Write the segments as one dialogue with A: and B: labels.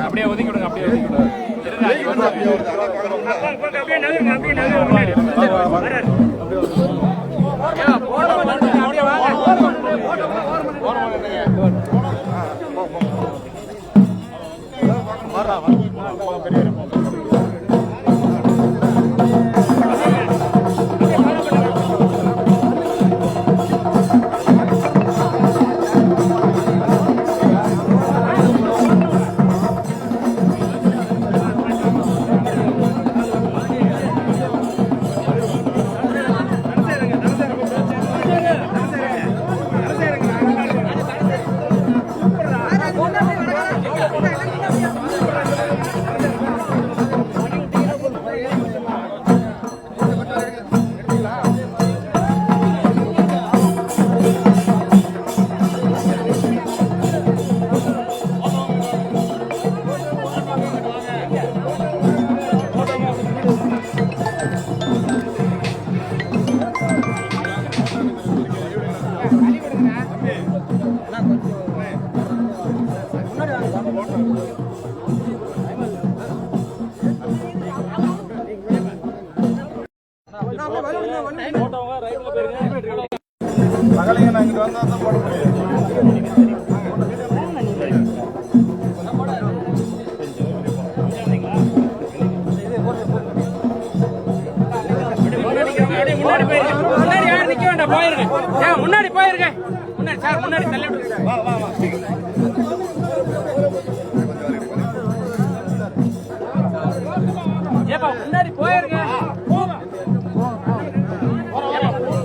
A: அப்படியே ஒதுக்கி விடுங்க, அப்படியே ஒதுக்கி விடுங்க. முன்னாடி போயிருங்க, முன்னாடி சார், முன்னாடி தள்ளி ஏப்பா முன்னாடி போயிருங்க,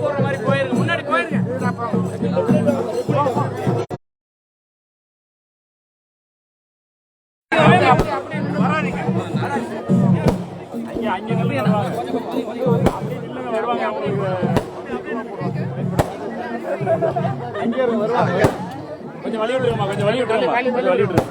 A: போற மாதிரி போயிருங்க, முன்னாடி போயிருங்க. வராதீங்க, அங்க வருவாங்க, கொஞ்சம் வழி விட்டுருமா, கொஞ்சம் வழி விட்டுருமா, கொஞ்சம் வழி விட்டுரு.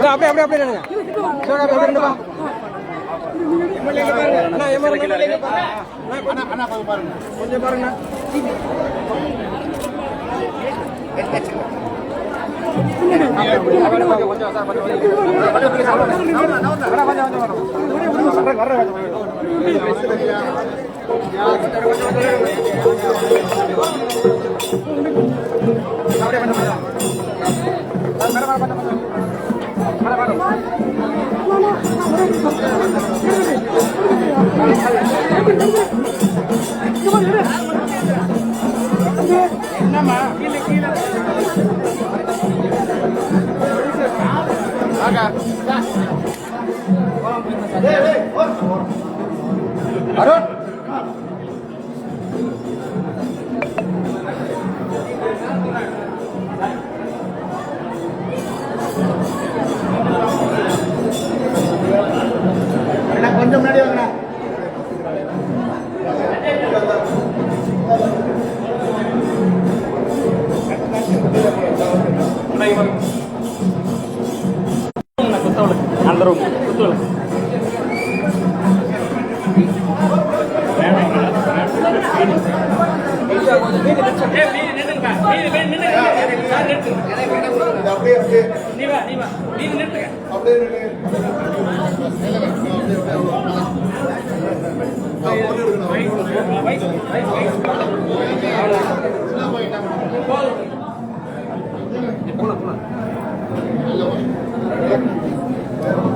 B: அப்படியே அப்படியே அப்படியே நினைங்க கொஞ்சம் பாருங்க
A: என்னம்மா அருண் கொஞ்சம் முன்னாடி வாங்க அந்த ரூம் குத்துவல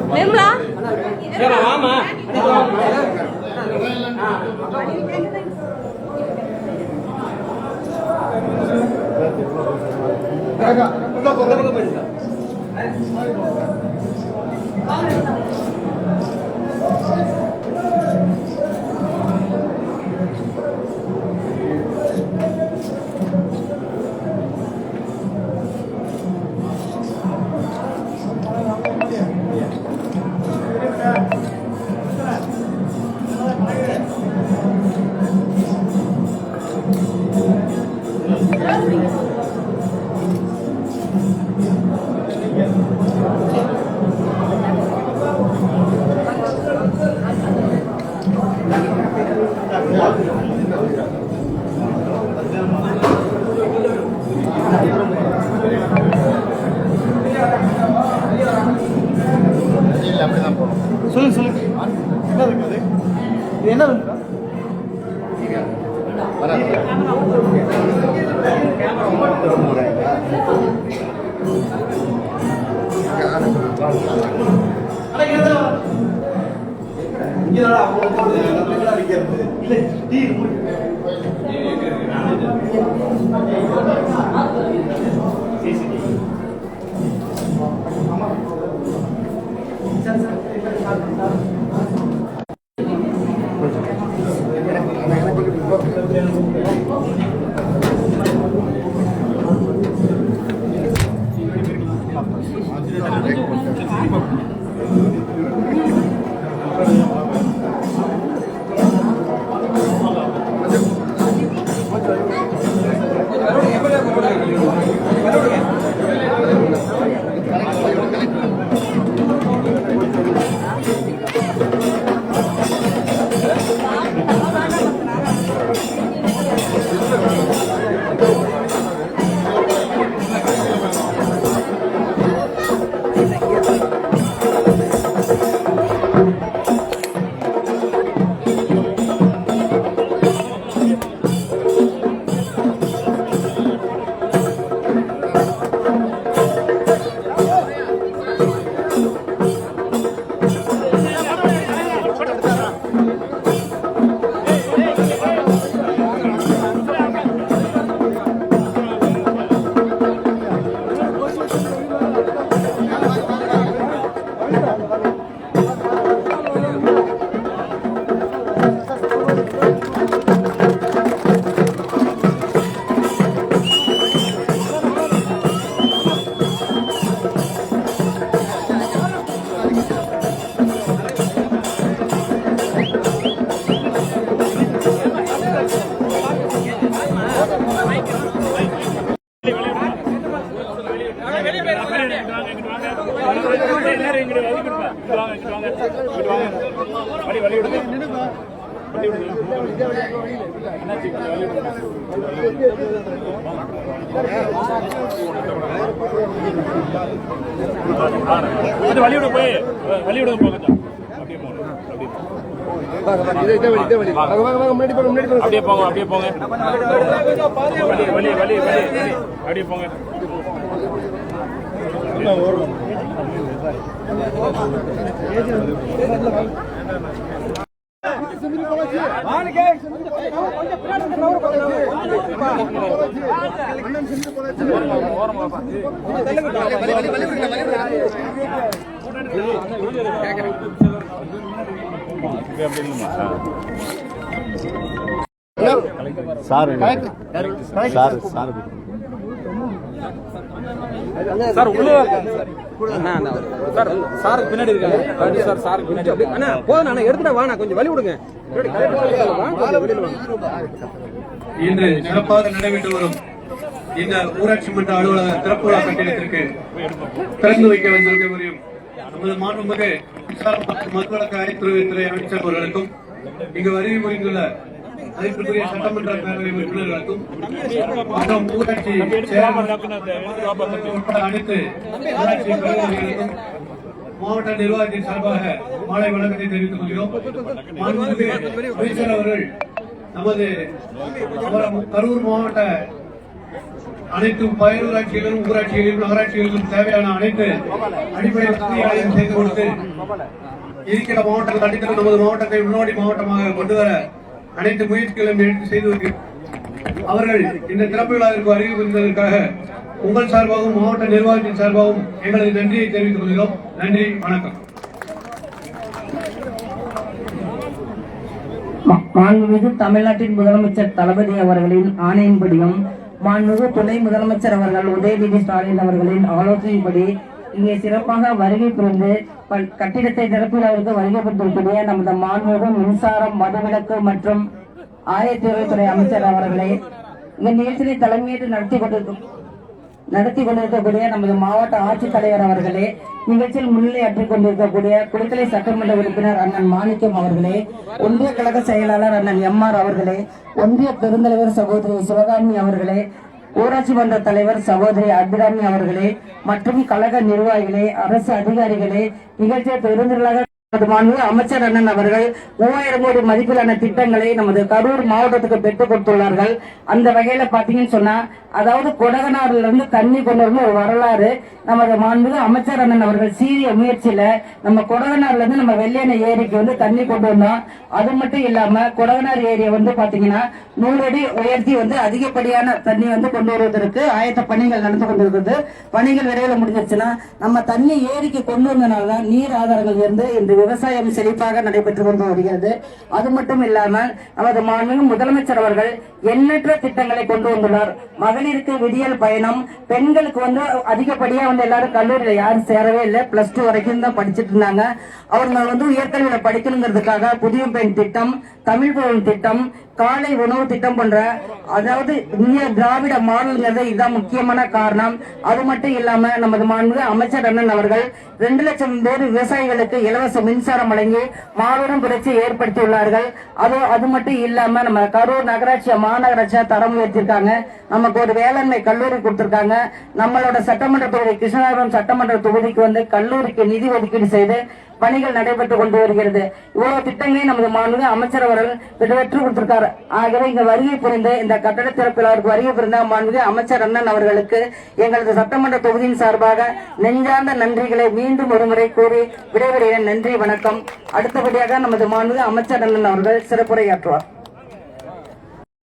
C: நிர்மலா
B: வாமா
A: சொல்லுங்க சொல்லுங்க என்ன இருக்குது இது என்ன இருக்குதா
D: வழிவிட போய் வழிவிட போங்க அப்படியே போங்க அப்படியே போங்க வழி வழி வழி வழி அப்படியே போங்க
A: சார்
B: சார் உள்ள சார் சாருக்கு பின்னாடி இருக்காங்க சார் சாருக்கு பின்னாடி அண்ணா போதும் அண்ணா எடுத்துட்டா வாண்ணா கொஞ்சம் வழி விடுங்க
E: இன்று சிறப்பாக நடைபெற்று வரும் இந்த ஊராட்சி மன்ற அலுவலக திறப்பு விழா கட்டிடத்திற்கு திறந்து வைக்க வந்திருக்கவரையும் நமது மாண்புமிகு மின்சாரம் மற்றும் மக்களுக்கு அனைத்துறை அமைச்சர் அவர்களுக்கும் இங்கு வருகை புரிந்துள்ள அதற்குரிய சட்டமன்ற பேரவை உறுப்பினர்களுக்கும் மற்றும் ஊராட்சி உட்பட அனைத்து ஊராட்சி பிரதிநிதிகளுக்கும் மாவட்ட நிர்வாகத்தின் சார்பாக மாலை வணக்கத்தை தெரிவித்துக் கொள்கிறோம். மாண்புமிகு அமைச்சர் அவர்கள் நமது கரூர் மாவட்ட அனைத்து பேரூராட்சிகளிலும் ஊராட்சிகளிலும் நகராட்சிகளிலும் தேவையான அனைத்து அடிப்படை வசதிகளையும் செய்து கொடுத்து இருக்கிற மாவட்டங்கள் அடித்தளம் நமது மாவட்டத்தை முன்னோடி மாவட்டமாக கொண்டு வர அனைத்து முயற்சிகளையும் எடுத்து செய்து வருகிறோம். அவர்கள் இந்த திறப்பு விழாவிற்கு வருகை புரிந்ததற்காக உங்கள் சார்பாகவும் மாவட்ட நிர்வாகத்தின் சார்பாகவும் எங்களது நன்றியை தெரிவித்துக் கொள்கிறோம். நன்றி, வணக்கம்.
F: மாண்புமிகு தமிழ்நாட்டின் முதலமைச்சர் தளபதி அவர்களின் ஆணையின்படியும் மாண்புமிகு துணை முதலமைச்சர் அவர்கள் உதயநிதி ஸ்டாலின் அவர்களின் ஆலோசனைப்படி இங்கே சிறப்பாக வருகை புரிந்து கட்டிடத்தை திறப்பிற்கு வருகை புரிந்திருக்கூடிய நமது மாண்புமிகு மின்சாரம் மதுவிலக்கு மற்றும் ஆயத்தீர்வைத்துறை அமைச்சர் அவர்களே, இந்த நிகழ்ச்சியை தலைமையேற்று நடத்தி கொண்டிருக்கக்கூடிய நமது மாவட்ட ஆட்சித்தலைவர் அவர்களே, நிகழ்ச்சியில் முன்னிலையாற்றிக் கொண்டிருக்கக்கூடிய குளித்தலை சட்டமன்ற உறுப்பினர் அண்ணன் மாணிக்கம் அவர்களே, ஒன்றிய கழக செயலாளர் அண்ணன் எம்ஆர் அவர்களே, ஒன்றிய பெருந்தலைவர் சகோதரி சிவகாமி அவர்களே, ஊராட்சி மன்ற தலைவர் சகோதரி அபிராமி அவர்களே மற்றும் கழக நிர்வாகிகளே, அரசு அதிகாரிகளே, நிகழ்ச்சியை பெருந்திரளாக அமைச்சர் அண்ணன் அவர்கள் 3000 கோடி மதிப்பிலான திட்டங்களை நமது கரூர் மாவட்டத்துக்கு பெற்றுக் கொடுத்துள்ளார்கள். அந்த வகையில பாத்தீங்கன்னு சொன்னா, அதாவது கொடகனாறுல இருந்து தண்ணி கொண்டு வந்து ஒரு வரலாறு நமது மாண்புமிகு அமைச்சர் அண்ணன் அவர்கள் சீரிய முயற்சியில நம்ம கொடகனாறுல இருந்து நம்ம வெள்ளையணை ஏரிக்கு வந்து தண்ணி கொண்டு வந்தோம். அது மட்டும் இல்லாம கொடகனார் ஏரியை வந்து பாத்தீங்கன்னா 100 அடி உயர்த்தி வந்து அதிகப்படியான தண்ணி வந்து கொண்டு வருவதற்கு ஆயத்த பணிகள் நடந்து கொண்டிருக்கிறது. பணிகள் விரைவில் முடிஞ்சிருச்சுன்னா நம்ம தண்ணி ஏரிக்கு கொண்டு வந்தனால்தான் நீர் ஆதாரங்கள் இருந்து இந்த விவசாயம் செழிப்பாக நடைபெற்று கொண்டு வருகிறது. அது மட்டும் இல்லாமல் நமது மாண்புமிகு முதலமைச்சர் அவர்கள் எண்ணற்ற திட்டங்களை கொண்டு வந்துள்ளார். மகளிருக்கு விடியல் பயணம், பெண்களுக்கு வந்து அதிகப்படியா வந்து எல்லாரும் கல்லூரியில யாரும் சேரவே இல்லை, +2 வரைக்கும் தான் படிச்சுட்டு இருந்தாங்க. அவங்க வந்து உயர்கல்வியில படிக்கணுங்கிறதுக்காக புதிய பெண் திட்டம், தமிழ் புலன் திட்டம், காலை உணவு திட்டம் போன்ற, அதாவது இந்திய திராவிட மாடல்ங்கிறது இதுதான் முக்கியமான காரணம். அது மட்டும் இல்லாம நமது மாண்புமிகு அமைச்சர் அண்ணன் அவர்கள் 2 லட்சம் பேர் விவசாயிகளுக்கு இலவச மின்சாரம் வழங்கி மாபெரும் புரட்சியை ஏற்படுத்தியுள்ளார்கள். அது மட்டும் இல்லாம நம்ம கரூர் நகராட்சியை மாநகராட்சியா தரம் உயர்த்திருக்காங்க. நமக்கு ஒரு வேளாண்மை கல்லூரி கொடுத்திருக்காங்க. நம்மளோட சட்டமன்ற தொகுதி கிருஷ்ணாபுரம் சட்டமன்ற தொகுதிக்கு வந்து கல்லூரிக்கு நிதி ஒதுக்கீடு செய்து பணிகள் நடைபெற்றுக் கொண்டு வருகிறது. இவ்வளவு திட்டங்களையும் நமது மாண்புமிகு அமைச்சர் அவர்கள் வெற்றி கொடுத்திருக்காரு. ஆகவே இங்க வருகை புரிந்த இந்த கட்டட திறப்பிலாருக்கு வருகை புரிந்த மாண்புமிகு அமைச்சர் அண்ணன் அவர்களுக்கு எங்களது சட்டமன்ற தொகுதியின் சார்பாக நெஞ்சார்ந்த நன்றிகளை மீண்டும் ஒருமுறை கூறி விடைபெறுகிறேன். நன்றி, வணக்கம். அடுத்தபடியாக நமது மாண்புமிகு அமைச்சர் அண்ணன் அவர்கள் சிறப்புரையாற்றுவார்.